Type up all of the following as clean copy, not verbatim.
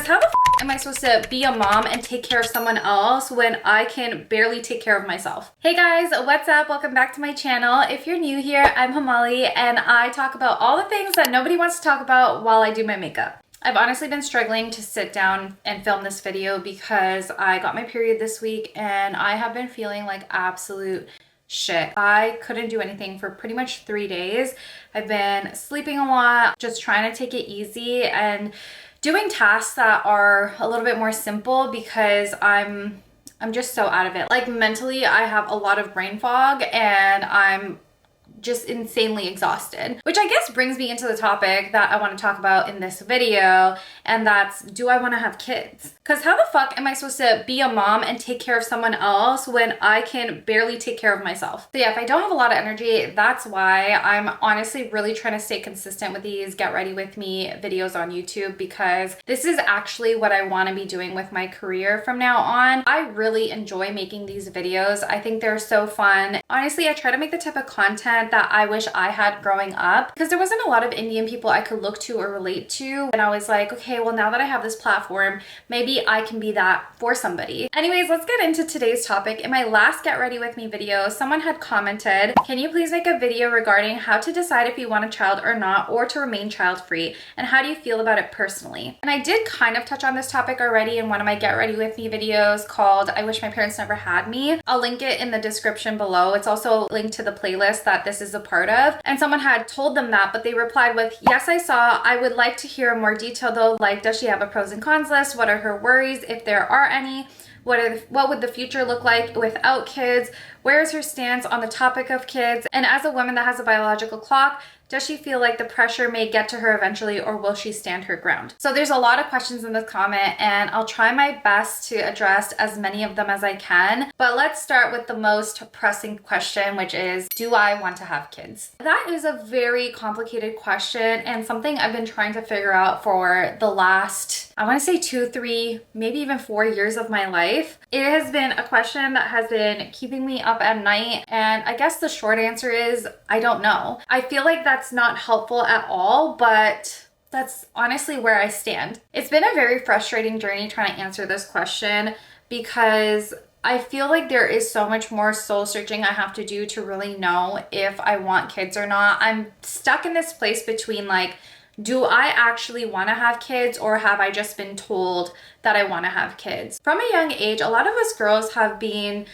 Because how the am I supposed to be a mom and take care of someone else when I can barely take care of myself? Hey guys, what's up? Welcome back to my channel. If you're new here, I'm Hamali and I talk about all the things that nobody wants to talk about while I do my makeup. I've honestly been struggling to sit down and film this video because I got my period this week and I have been feeling like absolute shit. I couldn't do anything for pretty much 3 days. I've been sleeping a lot, just trying to take it easy and doing tasks that are a little bit more simple because I'm just so out of it. Like mentally, I have a lot of brain fog and I'm just insanely exhausted, which I guess brings me into the topic that I want to talk about in this video, and that's, do I want to have kids? Because how the fuck am I supposed to be a mom and take care of someone else when I can barely take care of myself? So yeah, if I don't have a lot of energy, that's why I'm honestly really trying to stay consistent with these get ready with me videos on YouTube, because this is actually what I want to be doing with my career from now on. I really enjoy making these videos. I think they're so fun. Honestly, I try to make the type of content that I wish I had growing up, because there wasn't a lot of Indian people I could look to or relate to. And I was like, okay, well, now that I have this platform, maybe I can be that for somebody. Anyways, let's get into today's topic. In my last Get Ready With Me video, someone had commented, can you please make a video regarding how to decide if you want a child or not, or to remain child-free? And how do you feel about it personally? And I did kind of touch on this topic already in one of my Get Ready With Me videos called I Wish My Parents Never Had Me. I'll link it in the description below. It's also linked to the playlist that this is a part of. And someone had told them that, but they replied with, yes, I saw. I would like to hear more detail though. Like, does she have a pros and cons list? What are her worries, if there are any? What would the future look like without kids? Where is her stance on the topic of kids? And as a woman that has a biological clock, does she feel like the pressure may get to her eventually, or will she stand her ground? So there's a lot of questions in this comment and I'll try my best to address as many of them as I can. But let's start with the most pressing question, which is, do I want to have kids? That is a very complicated question and something I've been trying to figure out for the last, I want to say 2, 3, maybe even 4 years of my life. It has been a question that has been keeping me up at night, and I guess the short answer is I don't know. I feel like that's not helpful at all, but that's honestly where I stand. It's been a very frustrating journey trying to answer this question because I feel like there is so much more soul searching I have to do to really know if I want kids or not. I'm stuck in this place between like, do I actually want to have kids, or have I just been told that I want to have kids? From a young age, a lot of us girls have been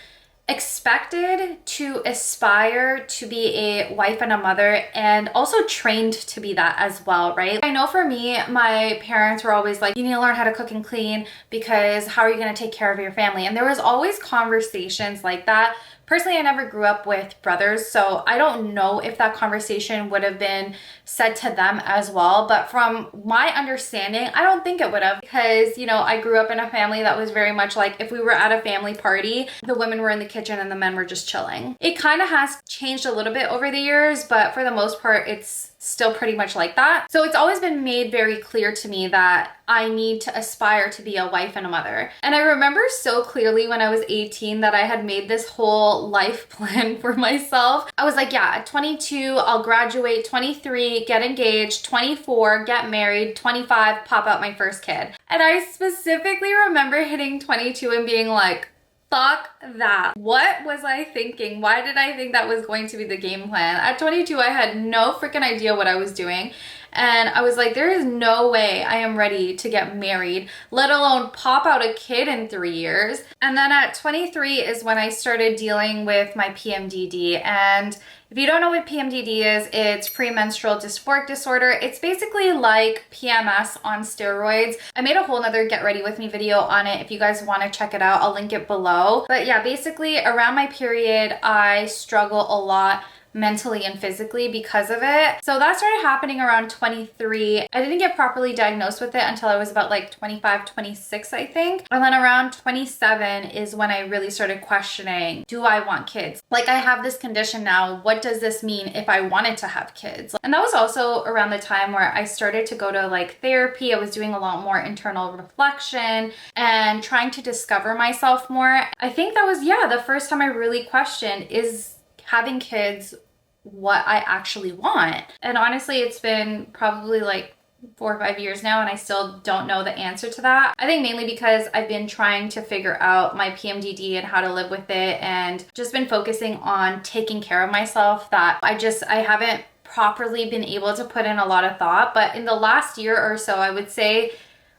expected to aspire to be a wife and a mother, and also trained to be that as well, right? I know for me, my parents were always like, you need to learn how to cook and clean because how are you going to take care of your family? And there was always conversations like that. Personally, I never grew up with brothers, so I don't know if that conversation would have been said to them as well. But from my understanding, I don't think it would have, because, you know, I grew up in a family that was very much like, if we were at a family party, the women were in the kitchen and the men were just chilling. It kind of has changed a little bit over the years, but for the most part, it's still pretty much like that. So it's always been made very clear to me that I need to aspire to be a wife and a mother. And I remember so clearly when I was 18 that I had made this whole life plan for myself. I was like, yeah, at 22, I'll graduate, 23, get engaged, 24, get married, 25, pop out my first kid. And I specifically remember hitting 22 and being like, fuck that. What was I thinking? Why did I think that was going to be the game plan? At 22, I had no freaking idea what I was doing. And I was like, there is no way I am ready to get married, let alone pop out a kid in 3 years. And then at 23 is when I started dealing with my PMDD. And if you don't know what PMDD is, it's premenstrual dysphoric disorder. It's basically like PMS on steroids. I made a whole nother Get Ready With Me video on it. If you guys want to check it out, I'll link it below. But yeah, basically around my period, I struggle a lot mentally and physically because of it. So that started happening around 23. I didn't get properly diagnosed with it until I was about like 25, 26, I think. And then around 27 is when I really started questioning, do I want kids? Like, I have this condition now. What does this mean if I wanted to have kids? And that was also around the time where I started to go to like therapy. I was doing a lot more internal reflection and trying to discover myself more. I think that was, yeah, the first time I really questioned, is having kids what I actually want? And honestly, it's been probably like 4 or 5 years now, and I still don't know the answer to that. I think mainly because I've been trying to figure out my PMDD and how to live with it, and just been focusing on taking care of myself, that I haven't properly been able to put in a lot of thought. But in the last year or so, I would say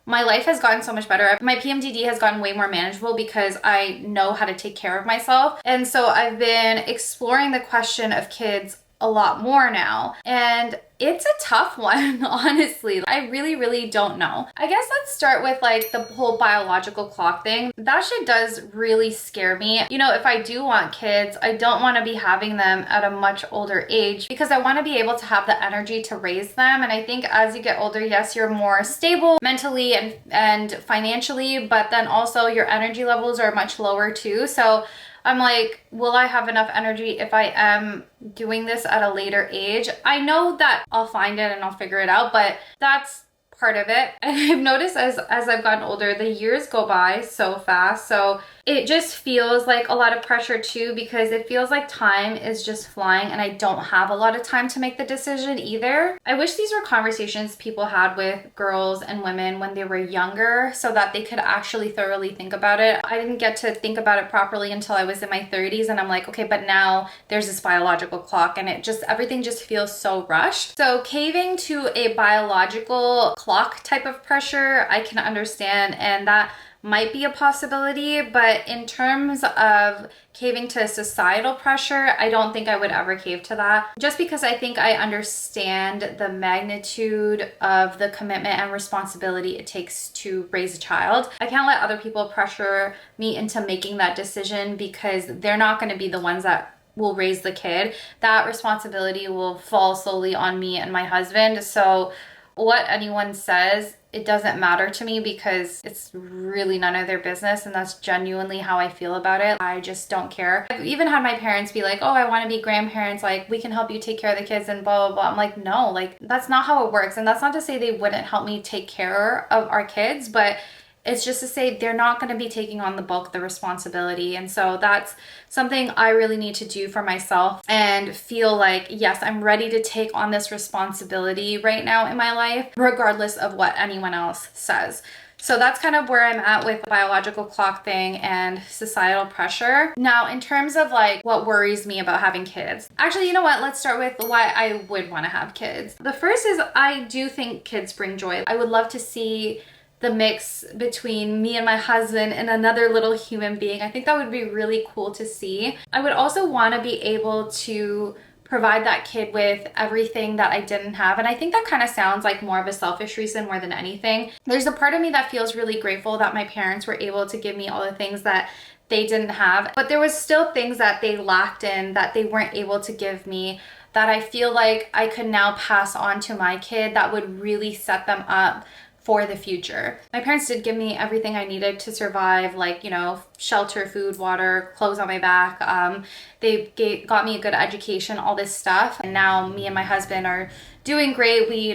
my life has gotten so much better. My PMDD has gotten way more manageable because I know how to take care of myself. And so I've been exploring the question of kids a lot more now. And it's a tough one, honestly. I really don't know. I guess let's start with like the whole biological clock thing. That shit does really scare me. You know, if I do want kids, I don't want to be having them at a much older age, because I want to be able to have the energy to raise them. And I think as you get older, yes, you're more stable mentally and financially, but then also your energy levels are much lower too. So I'm like, will I have enough energy if I am doing this at a later age? I know that I'll find it and I'll figure it out, but that's part of it. And I've noticed as I've gotten older, the years go by so fast. So it just feels like a lot of pressure too, because it feels like time is just flying and I don't have a lot of time to make the decision either. I wish these were conversations people had with girls and women when they were younger, so that they could actually thoroughly think about it. I didn't get to think about it properly until I was in my 30s, and I'm like, okay, but now there's this biological clock, and everything just feels so rushed. So caving to a biological clock type of pressure, I can understand, and that might be a possibility. But in terms of caving to societal pressure, I don't think I would ever cave to that, just because I think I understand the magnitude of the commitment and responsibility it takes to raise a child. I can't let other people pressure me into making that decision, because they're not going to be the ones that will raise the kid. That responsibility will fall solely on me and my husband. So what anyone says, it doesn't matter to me, because it's really none of their business, and that's genuinely how I feel about it. I just don't care. I've even had my parents be like, oh, I want to be grandparents, like we can help you take care of the kids and blah blah blah. I'm like, no, like that's not how it works. And that's not to say they wouldn't help me take care of our kids, but it's just to say they're not going to be taking on the bulk of the responsibility. And so that's something I really need to do for myself, and feel like, yes, I'm ready to take on this responsibility right now in my life, regardless of what anyone else says. So that's kind of where I'm at with the biological clock thing and societal pressure. Now, in terms of like what worries me about having kids, actually, you know what? Let's start with why I would want to have kids. The first is I do think kids bring joy. I would love to see the mix between me and my husband and another little human being. I think that would be really cool to see. I would also want to be able to provide that kid with everything that I didn't have. And I think that kind of sounds like more of a selfish reason more than anything. There's a part of me that feels really grateful that my parents were able to give me all the things that they didn't have, but there was still things that they lacked in that they weren't able to give me, that I feel like I could now pass on to my kid, that would really set them up for the future. My parents did give me everything I needed to survive, like, you know, shelter, food, water, clothes on my back. Got me a good education, all this stuff. And now me and my husband are doing great. We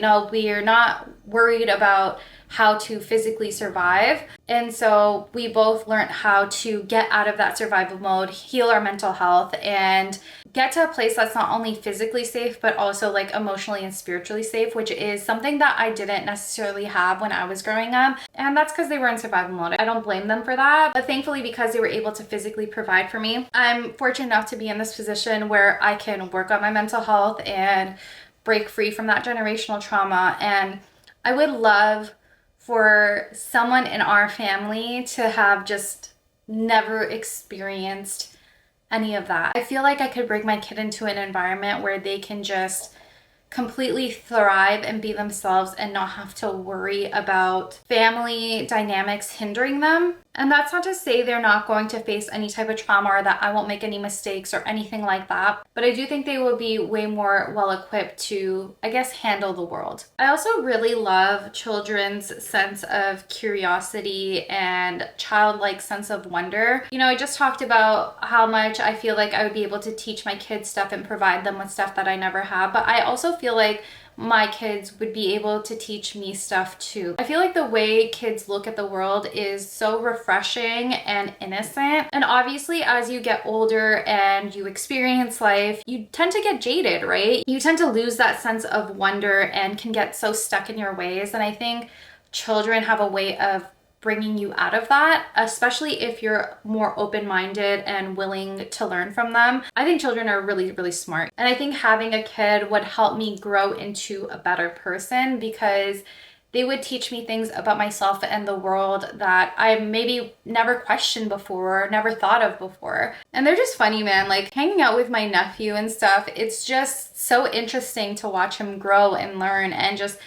are not worried about how to physically survive. And so we both learned how to get out of that survival mode, heal our mental health, and get to a place that's not only physically safe, but also like emotionally and spiritually safe, which is something that I didn't necessarily have when I was growing up. And that's because they were in survival mode. I don't blame them for that. But thankfully, because they were able to physically provide for me, I'm fortunate enough to be in this position where I can work on my mental health and break free from that generational trauma. And I would love for someone in our family to have just never experienced any of that. I feel like I could bring my kid into an environment where they can just completely thrive and be themselves and not have to worry about family dynamics hindering them. And that's not to say they're not going to face any type of trauma, or that I won't make any mistakes or anything like that. But I do think they will be way more well equipped to, I guess, handle the world. I also really love children's sense of curiosity and childlike sense of wonder. You know, I just talked about how much I feel like I would be able to teach my kids stuff and provide them with stuff that I never have. But I also feel like my kids would be able to teach me stuff too. I feel like the way kids look at the world is so refreshing and innocent. And obviously, as you get older and you experience life, you tend to get jaded, right? You tend to lose that sense of wonder and can get so stuck in your ways. And I think children have a way of bringing you out of that, especially if you're more open-minded and willing to learn from them. I think children are really, really smart. And I think having a kid would help me grow into a better person because they would teach me things about myself and the world that I maybe never questioned before, never thought of before. And they're just funny, man. Like hanging out with my nephew and stuff, it's just so interesting to watch him grow and learn and just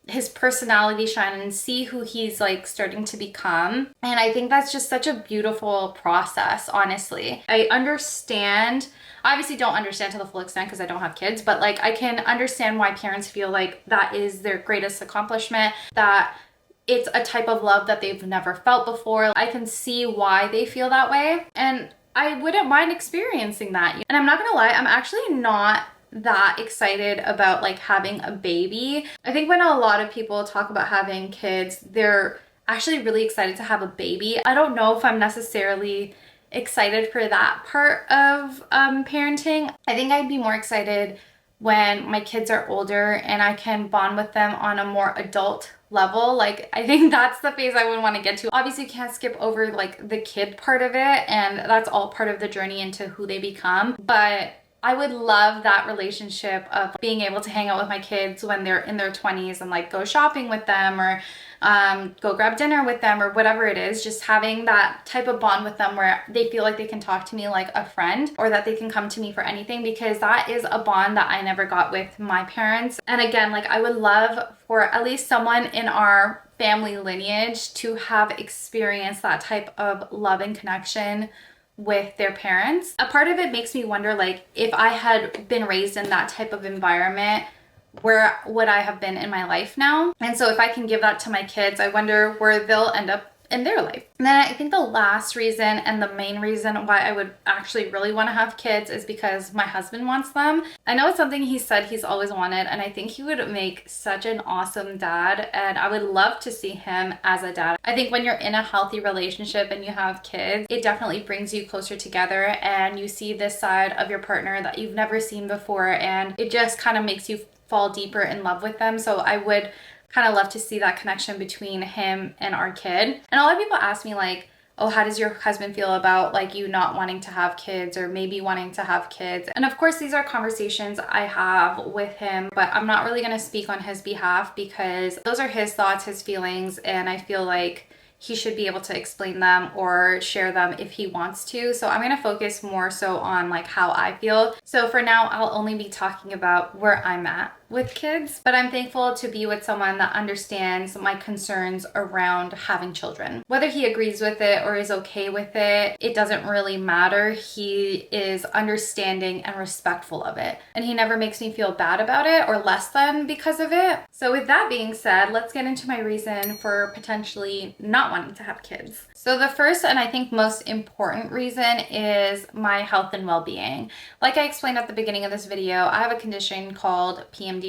his personality shine and see who he's like starting to become. And I think that's just such a beautiful process, honestly. I understand, obviously don't understand to the full extent because I don't have kids, but like I can understand why parents feel like that is their greatest accomplishment, that it's a type of love that they've never felt before. I can see why they feel that way. And I wouldn't mind experiencing that. And I'm not gonna lie, I'm actually not that excited about like having a baby. I think when a lot of people talk about having kids, they're actually really excited to have a baby. I don't know if I'm necessarily excited for that part of parenting. I think I'd be more excited when my kids are older and I can bond with them on a more adult level. Like I think that's the phase I would want to get to. Obviously you can't skip over like the kid part of it, and that's all part of the journey into who they become. But I would love that relationship of being able to hang out with my kids when they're in their 20s and like go shopping with them or go grab dinner with them or whatever it is. Just having that type of bond with them where they feel like they can talk to me like a friend or that they can come to me for anything, because that is a bond that I never got with my parents. And again, like I would love for at least someone in our family lineage to have experienced that type of love and connection with their parents. A part of it makes me wonder, like, if I had been raised in that type of environment, where would I have been in my life now? And so if I can give that to my kids, I wonder where they'll end up in their life. And then I think the last reason and the main reason why I would actually really want to have kids is because my husband wants them. I know it's something he said he's always wanted, and I think he would make such an awesome dad, and I would love to see him as a dad. I think when you're in a healthy relationship and you have kids, it definitely brings you closer together and you see this side of your partner that you've never seen before, and it just kind of makes you fall deeper in love with them. So I would kind of love to see that connection between him and our kid. And a lot of people ask me like, oh, how does your husband feel about like you not wanting to have kids or maybe wanting to have kids? And of course, these are conversations I have with him, but I'm not really going to speak on his behalf because those are his thoughts, his feelings, and I feel like he should be able to explain them or share them if he wants to. So I'm going to focus more so on like how I feel. So for now, I'll only be talking about where I'm at with kids, but I'm thankful to be with someone that understands my concerns around having children. Whether he agrees with it or is okay with it, it doesn't really matter. He is understanding and respectful of it, and he never makes me feel bad about it or less than because of it. So with that being said, let's get into my reason for potentially not wanting to have kids. So the first and I think most important reason is my health and well-being. Like I explained at the beginning of this video, I have a condition called PMDD,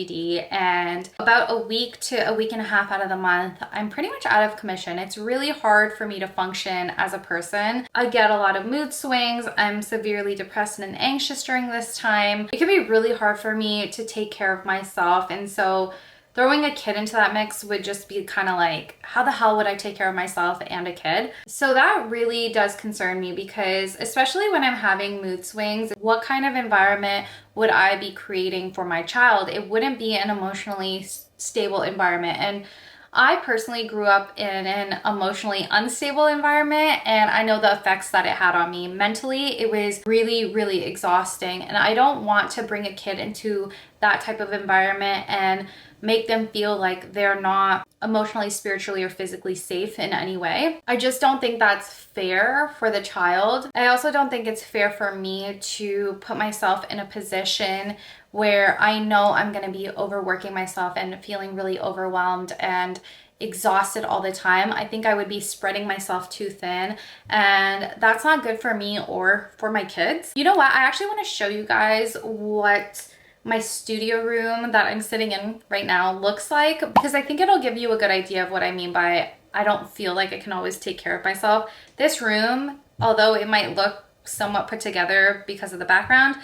and about a week to a week and a half out of the month, I'm pretty much out of commission. It's really hard for me to function as a person. I get a lot of mood swings. I'm severely depressed and anxious during this time. It can be really hard for me to take care of myself, and so throwing a kid into that mix would just be kind of like, how the hell would I take care of myself and a kid? So that really does concern me because especially when I'm having mood swings, what kind of environment would I be creating for my child? It wouldn't be an emotionally stable environment. And I personally grew up in an emotionally unstable environment, and I know the effects that it had on me. Mentally, it was really, really exhausting, and I don't want to bring a kid into that type of environment and make them feel like they're not emotionally, spiritually, or physically safe in any way. I just don't think that's fair for the child. I also don't think it's fair for me to put myself in a position where I know I'm going to be overworking myself and feeling really overwhelmed and exhausted all the time. I think I would be spreading myself too thin, and that's not good for me or for my kids. You know what? I actually want to show you guys what my studio room that I'm sitting in right now looks like, because I think it'll give you a good idea of what I mean by I don't feel like I can always take care of myself. This room, although it might look somewhat put together because of the background,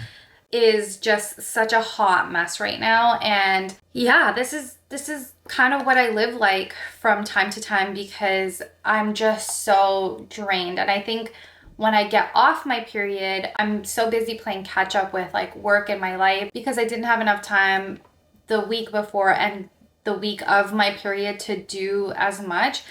is just such a hot mess right now. And yeah, this is kind of what I live like from time to time because I'm just so drained. And I think when I get off my period, I'm so busy playing catch up with like work in my life because I didn't have enough time the week before and the week of my period to do as much,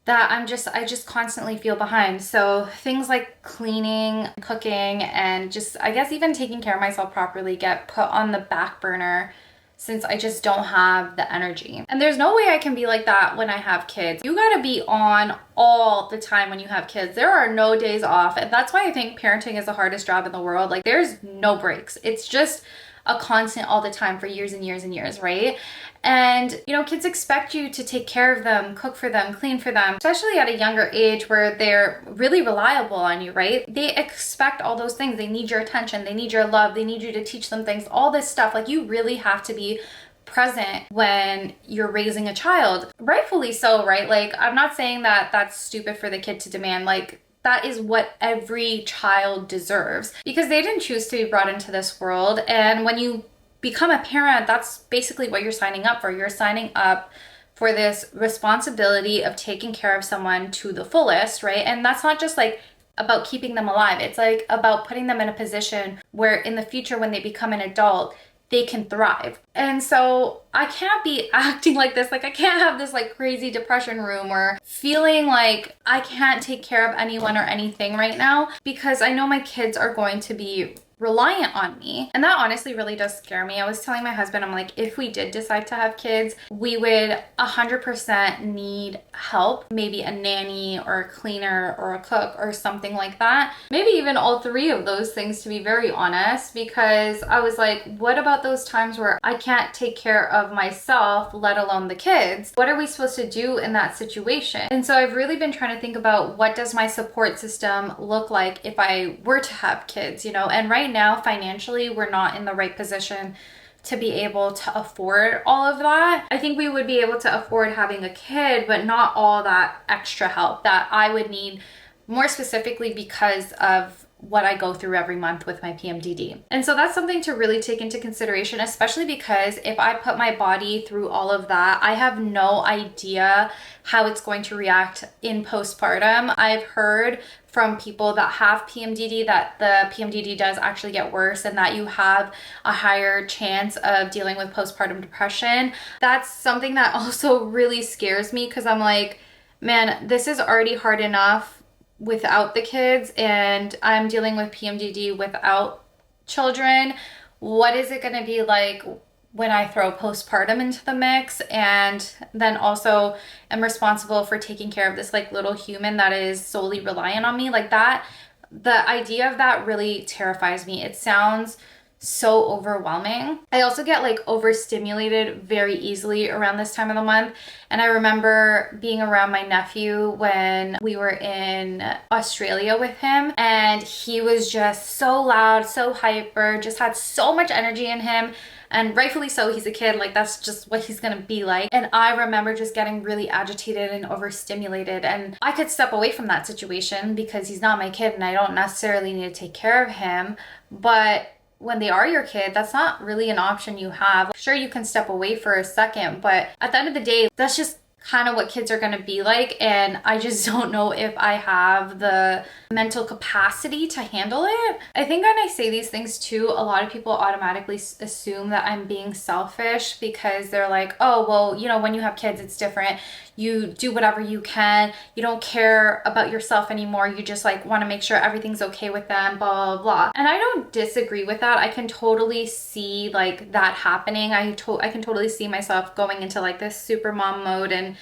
that I just constantly feel behind. So things like cleaning, cooking, and just, I guess, even taking care of myself properly get put on the back burner since I just don't have the energy. And there's no way I can be like that when I have kids. You gotta be on all the time when you have kids. There are no days off. And that's why I think parenting is the hardest job in the world. Like, there's no breaks. It's just a constant all the time for years and years and years, right? And, you know, kids expect you to take care of them, cook for them, clean for them, especially at a younger age where they're really reliable on you, right? They expect all those things. They need your attention. They need your love. They need you to teach them things, all this stuff. Like, you really have to be present when you're raising a child. Rightfully so, right? Like, I'm not saying that that's stupid for the kid to demand. Like, that is what every child deserves because they didn't choose to be brought into this world. And when you become a parent, that's basically what you're signing up for. You're signing up for this responsibility of taking care of someone to the fullest, right? And that's not just like about keeping them alive. It's like about putting them in a position where in the future, when they become an adult, they can thrive. And so I can't be acting like this. Like, I can't have this like crazy depression room or feeling like I can't take care of anyone or anything right now because I know my kids are going to be reliant on me. And that honestly really does scare me. I was telling my husband, I'm like, if we did decide to have kids, we would 100% need help, maybe a nanny or a cleaner or a cook or something like that. Maybe even all three of those things, to be very honest, because I was like, what about those times where I can't take care of myself, let alone the kids? What are we supposed to do in that situation? And so I've really been trying to think about what does my support system look like if I were to have kids, you know? And right now, financially, we're not in the right position to be able to afford all of that. I think we would be able to afford having a kid, but not all that extra help that I would need, more specifically because of what I go through every month with my PMDD. And so that's something to really take into consideration, especially because if I put my body through all of that, I have no idea how it's going to react in postpartum. I've heard from people that have PMDD that the PMDD does actually get worse and that you have a higher chance of dealing with postpartum depression. That's something that also really scares me because I'm like, man, this is already hard enough without the kids and I'm dealing with PMDD without children. What is it going to be like when I throw postpartum into the mix and then also am responsible for taking care of this like little human that is solely reliant on me? Like, that, the idea of that really terrifies me. It sounds so overwhelming. I also get like overstimulated very easily around this time of the month. And I remember being around my nephew when we were in Australia with him, and he was just so loud, so hyper, just had so much energy in him. And rightfully so, he's a kid, like that's just what he's gonna be like. And I remember just getting really agitated and overstimulated, and I could step away from that situation because he's not my kid and I don't necessarily need to take care of him. But when they are your kid, that's not really an option you have. Sure, you can step away for a second, but at the end of the day, that's just kind of what kids are going to be like. And I just don't know if I have the mental capacity to handle it. I think when I say these things too, a lot of people automatically assume that I'm being selfish because they're like, oh, well, you know, when you have kids, it's different. You do whatever you can. You don't care about yourself anymore. You just like want to make sure everything's okay with them, blah, blah, blah. And I don't disagree with that. I can totally see like that happening. I can totally see myself going into like this super mom mode and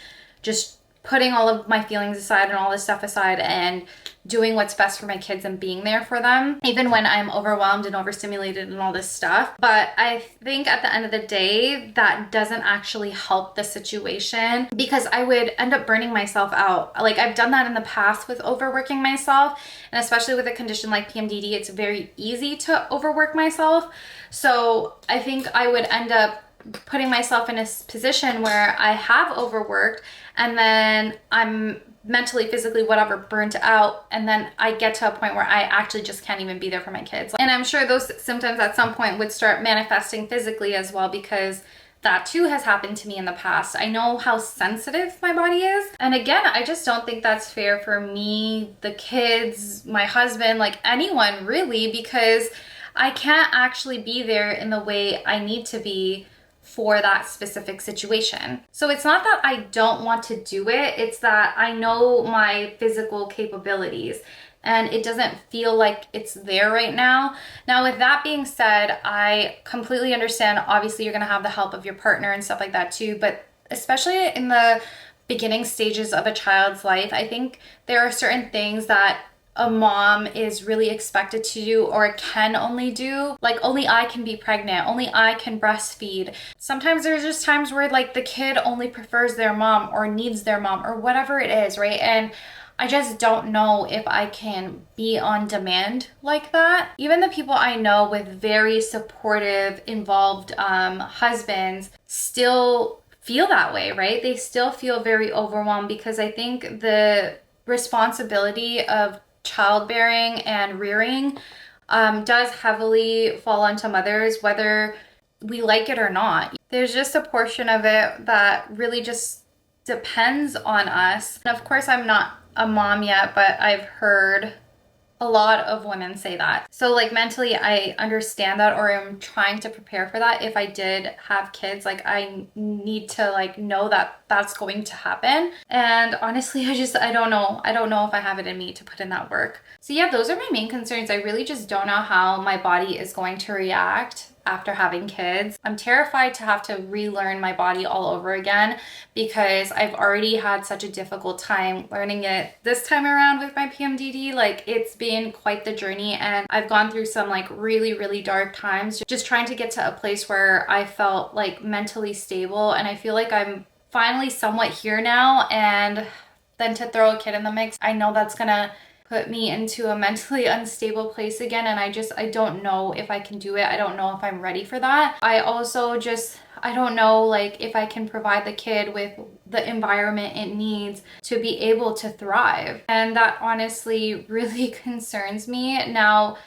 just putting all of my feelings aside and all this stuff aside and doing what's best for my kids and being there for them, even when I'm overwhelmed and overstimulated and all this stuff. But I think at the end of the day, that doesn't actually help the situation, because I would end up burning myself out. Like, I've done that in the past with overworking myself, and especially with a condition like PMDD, it's very easy to overwork myself. So I think I would end up putting myself in a position where I have overworked, and then I'm mentally, physically, whatever, burnt out, and then I get to a point where I actually just can't even be there for my kids. And I'm sure those symptoms at some point would start manifesting physically as well, because that too has happened to me in the past. I know how sensitive my body is. And again, I just don't think that's fair for me, the kids, my husband, like anyone really, because I can't actually be there in the way I need to be for that specific situation. So it's not that I don't want to do it, it's that I know my physical capabilities and it doesn't feel like it's there right now. Now, with that being said, I completely understand, obviously you're gonna have the help of your partner and stuff like that too, but especially in the beginning stages of a child's life, I think there are certain things that a mom is really expected to do or can only do. Like, only I can be pregnant, only I can breastfeed. Sometimes there's just times where like the kid only prefers their mom or needs their mom or whatever it is, right? And I just don't know if I can be on demand like that. Even the people I know with very supportive, involved husbands still feel that way, right? They still feel very overwhelmed, because I think the responsibility of childbearing and rearing does heavily fall onto mothers, whether we like it or not. There's just a portion of it that really just depends on us. And of course, I'm not a mom yet, but I've heard a lot of women say that. So like mentally, I understand that, or I'm trying to prepare for that. If I did have kids, like I need to like know that that's going to happen. And honestly, I don't know. I don't know if I have it in me to put in that work. So yeah, those are my main concerns. I really just don't know how my body is going to react after having kids. I'm terrified to have to relearn my body all over again, because I've already had such a difficult time learning it this time around with my PMDD. Like, it's been quite the journey, and I've gone through some like really, really dark times just trying to get to a place where I felt like mentally stable, and I feel like I'm finally somewhat here now. And then to throw a kid in the mix, I know that's gonna put me into a mentally unstable place again, and I don't know if I can do it. I don't know if I'm ready for that. I also I don't know like if I can provide the kid with the environment it needs to be able to thrive. And that honestly really concerns me. Now,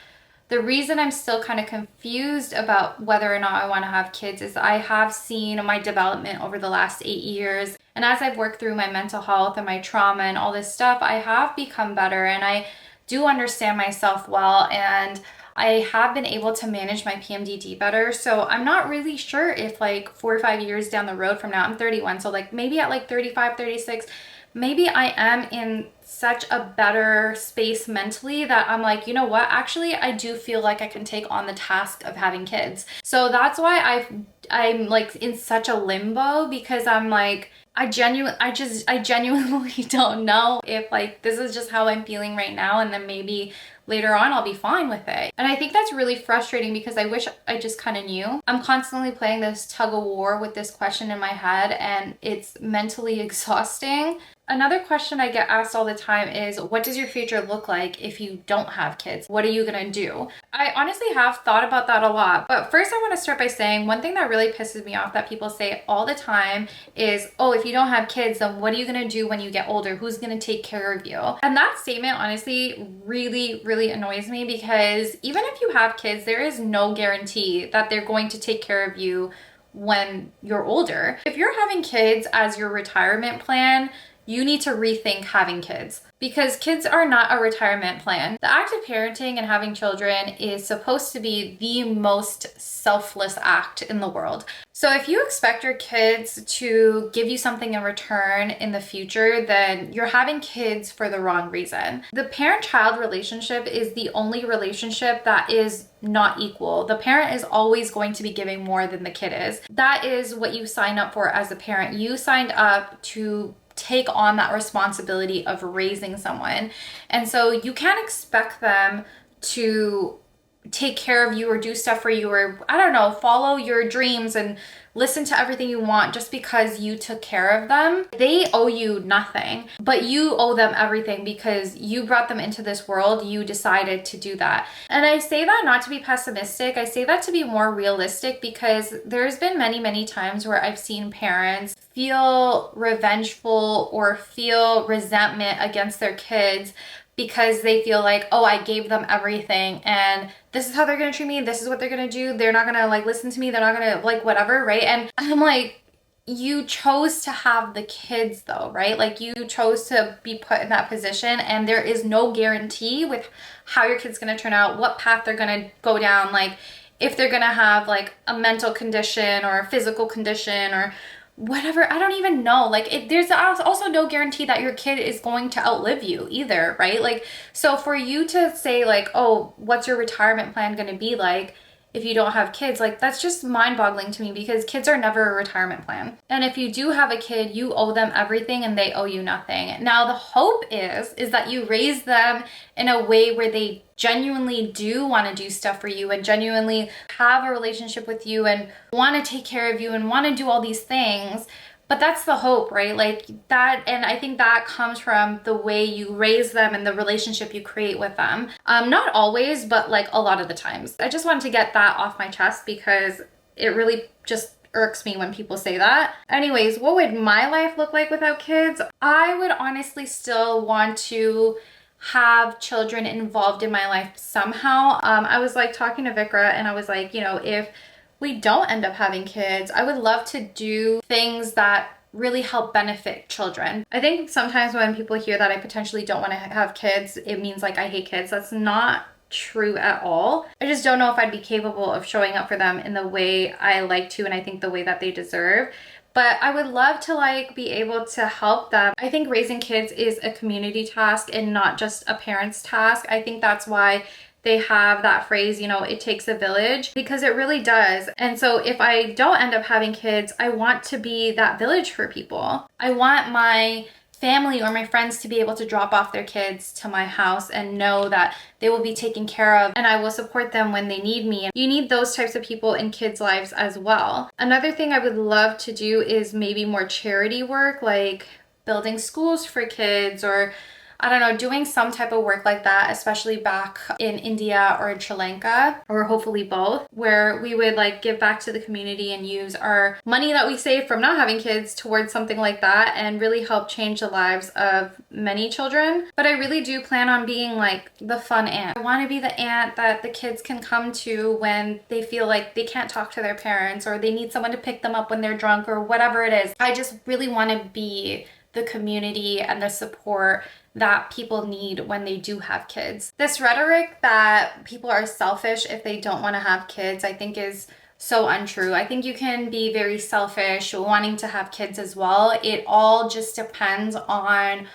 the reason I'm still kind of confused about whether or not I want to have kids is I have seen my development over the last 8 years. And as I've worked through my mental health and my trauma and all this stuff, I have become better, and I do understand myself well, and I have been able to manage my PMDD better. So I'm not really sure if like 4 or 5 years down the road from now, I'm 31, so like maybe at like 35, 36, maybe I am in such a better space mentally that I'm like, you know what, actually I do feel like I can take on the task of having kids. So that's why I'm like in such a limbo, because I'm like, I genuinely don't know if like this is just how I'm feeling right now, and then maybe later on I'll be fine with it. And I think that's really frustrating, because I wish I just kind of knew. I'm constantly playing this tug of war with this question in my head, and it's mentally exhausting. Another question I get asked all the time is, what does your future look like if you don't have kids? What are you gonna do? I honestly have thought about that a lot, but first I want to start by saying one thing that really pisses me off that people say all the time is, oh, if you don't have kids, then what are you gonna do when you get older? Who's gonna take care of you? And that statement honestly really, really annoys me, because even if you have kids, there is no guarantee that they're going to take care of you when you're older. If you're having kids as your retirement plan, you need to rethink having kids, because kids are not a retirement plan. The act of parenting and having children is supposed to be the most selfless act in the world. So if you expect your kids to give you something in return in the future, then you're having kids for the wrong reason. The parent-child relationship is the only relationship that is not equal. The parent is always going to be giving more than the kid is. That is what you sign up for as a parent. You signed up to take on that responsibility of raising someone. And so you can't expect them to take care of you or do stuff for you, or I don't know, follow your dreams and listen to everything you want just because you took care of them. They owe you nothing, but you owe them everything because you brought them into this world. You decided to do that. And I say that not to be pessimistic. I say that to be more realistic, because there's been many, many times where I've seen parents feel revengeful or feel resentment against their kids because they feel like, oh, I gave them everything and this is how they're gonna treat me, this is what they're gonna do, they're not gonna like listen to me, they're not gonna like whatever, right? And I'm like, you chose to have the kids though, right? Like you chose to be put in that position, and there is no guarantee with how your kid's gonna turn out, what path they're gonna go down, like if they're gonna have like a mental condition or a physical condition or whatever. I don't even know. Like there's also no guarantee that your kid is going to outlive you either, right? Like, so for you to say like, oh, what's your retirement plan going to be like if you don't have kids, like that's just mind-boggling to me, because kids are never a retirement plan. And if you do have a kid, you owe them everything and they owe you nothing. Now the hope is that you raise them in a way where they genuinely do want to do stuff for you and genuinely have a relationship with you and want to take care of you and want to do all these things. But that's the hope, right? Like that, and I think that comes from the way you raise them and the relationship you create with them. Not always, but like a lot of the times. I just wanted to get that off my chest because it really just irks me when people say that. Anyways, what would my life look like without kids? I would honestly still want to have children involved in my life somehow. I was like talking to Vikra and I was like, you know, if we don't end up having kids, I would love to do things that really help benefit children. I think sometimes when people hear that I potentially don't want to have kids, it means like I hate kids. That's not true at all. I just don't know if I'd be capable of showing up for them in the way I like to, and I think the way that they deserve. But I would love to like be able to help them. I think raising kids is a community task and not just a parent's task. I think that's why they have that phrase, you know, it takes a village, because it really does. And so if I don't end up having kids, I want to be that village for people. I want my family or my friends to be able to drop off their kids to my house and know that they will be taken care of and I will support them when they need me. And you need those types of people in kids' lives as well. Another thing I would love to do is maybe more charity work, like building schools for kids, or I don't know, doing some type of work like that, especially back in India or in Sri Lanka, or hopefully both, where we would like give back to the community and use our money that we save from not having kids towards something like that and really help change the lives of many children. But I really do plan on being like the fun aunt. I want to be the aunt that the kids can come to when they feel like they can't talk to their parents or they need someone to pick them up when they're drunk or whatever it is. I just really want to be the community and the support that people need when they do have kids. This rhetoric that people are selfish if they don't want to have kids, I think is so untrue. I think you can be very selfish wanting to have kids as well. It all just depends on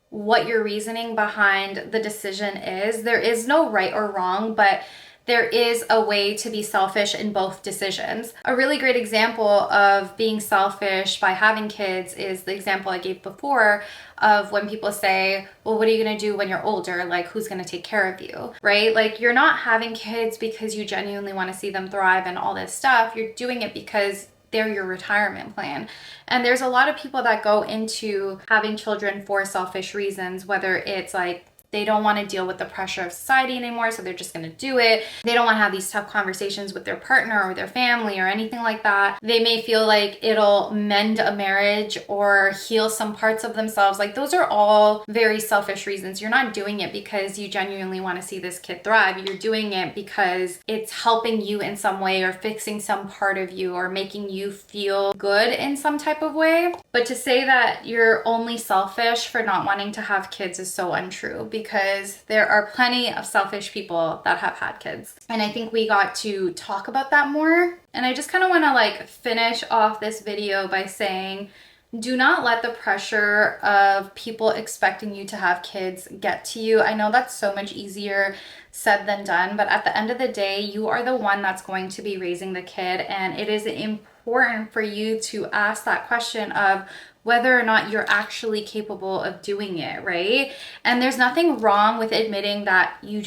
what your reasoning behind the decision is. There is no right or wrong, but there is a way to be selfish in both decisions. A really great example of being selfish by having kids is the example I gave before of when people say, well, what are you gonna do when you're older? Like, who's gonna take care of you, right? Like, you're not having kids because you genuinely wanna see them thrive and all this stuff. You're doing it because they're your retirement plan. And there's a lot of people that go into having children for selfish reasons, whether it's like, they don't want to deal with the pressure of society anymore, so they're just going to do it. They don't want to have these tough conversations with their partner or their family or anything like that. They may feel like it'll mend a marriage or heal some parts of themselves. Like, those are all very selfish reasons. You're not doing it because you genuinely want to see this kid thrive. You're doing it because it's helping you in some way or fixing some part of you or making you feel good in some type of way. But to say that you're only selfish for not wanting to have kids is so untrue, because there are plenty of selfish people that have had kids. And I think we got to talk about that more. And I just kind of want to like finish off this video by saying, do not let the pressure of people expecting you to have kids get to you. I know that's so much easier said than done, but at the end of the day, you are the one that's going to be raising the kid. And it is important for you to ask that question of, whether or not you're actually capable of doing it, right? And there's nothing wrong with admitting that you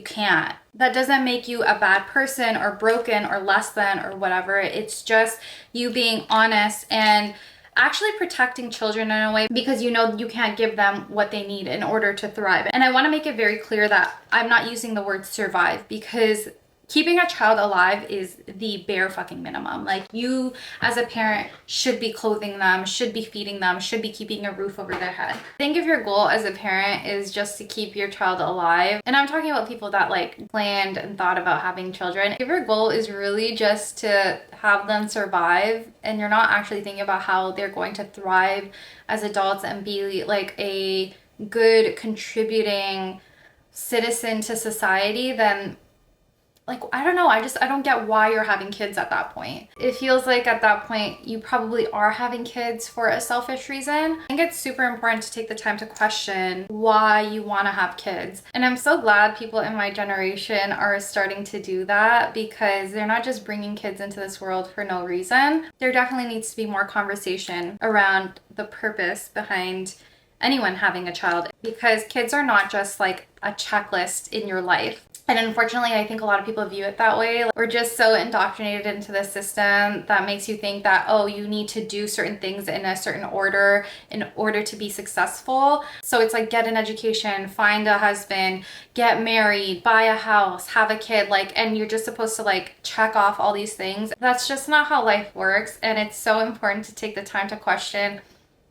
can't. That doesn't make you a bad person or broken or less than or whatever. It's just you being honest and actually protecting children in a way, because you know you can't give them what they need in order to thrive. And I want to make it very clear that I'm not using the word survive, because keeping a child alive is the bare fucking minimum. Like, you as a parent should be clothing them, should be feeding them, should be keeping a roof over their head. I think if your goal as a parent is just to keep your child alive, and I'm talking about people that like planned and thought about having children, if your goal is really just to have them survive and you're not actually thinking about how they're going to thrive as adults and be like a good contributing citizen to society, then like, I don't know, I don't get why you're having kids at that point. It feels like at that point you probably are having kids for a selfish reason. I think it's super important to take the time to question why you want to have kids. And I'm so glad people in my generation are starting to do that, because they're not just bringing kids into this world for no reason. There definitely needs to be more conversation around the purpose behind anyone having a child, because kids are not just like a checklist in your life. And unfortunately, I think a lot of people view it that way. We're just so indoctrinated into the system that makes you think that, oh, you need to do certain things in a certain order in order to be successful. So it's like, get an education, find a husband, get married, buy a house, have a kid, like, and you're just supposed to like check off all these things. That's just not how life works. And it's so important to take the time to question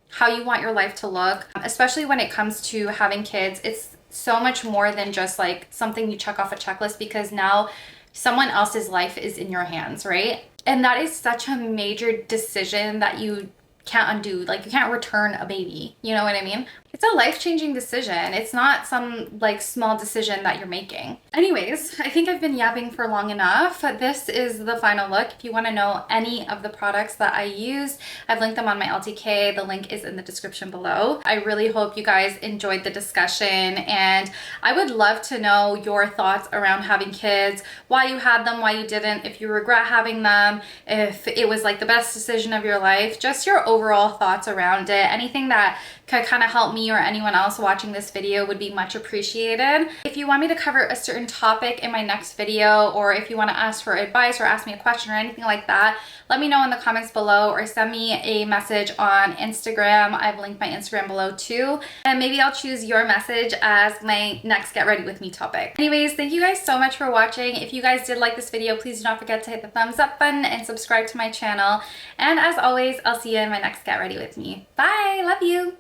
how you want your life to look, especially when it comes to having kids. It's so much more than just like something you check off a checklist, because now someone else's life is in your hands, right? And that is such a major decision that you can't undo. Like, you can't return a baby, you know what I mean? It's a life-changing decision. It's not some like small decision that you're making. Anyways, I think I've been yapping for long enough. This is the final look. If you want to know any of the products that I use, I've linked them on my LTK. The link is in the description below. I really hope you guys enjoyed the discussion, and I would love to know your thoughts around having kids, why you had them, why you didn't, if you regret having them, if it was like the best decision of your life, just your overall thoughts around it. Anything that could kind of help me or anyone else watching this video would be much appreciated. If you want me to cover a certain topic in my next video, or if you want to ask for advice or ask me a question or anything like that, let me know in the comments below, or send me a message on Instagram. I've linked my Instagram below too, and maybe I'll choose your message as my next Get Ready With Me topic. Anyways, thank you guys so much for watching. If you guys did like this video, please do not forget to hit the thumbs up button and subscribe to my channel. And as always, I'll see you in my next Get Ready With Me. Bye! Love you!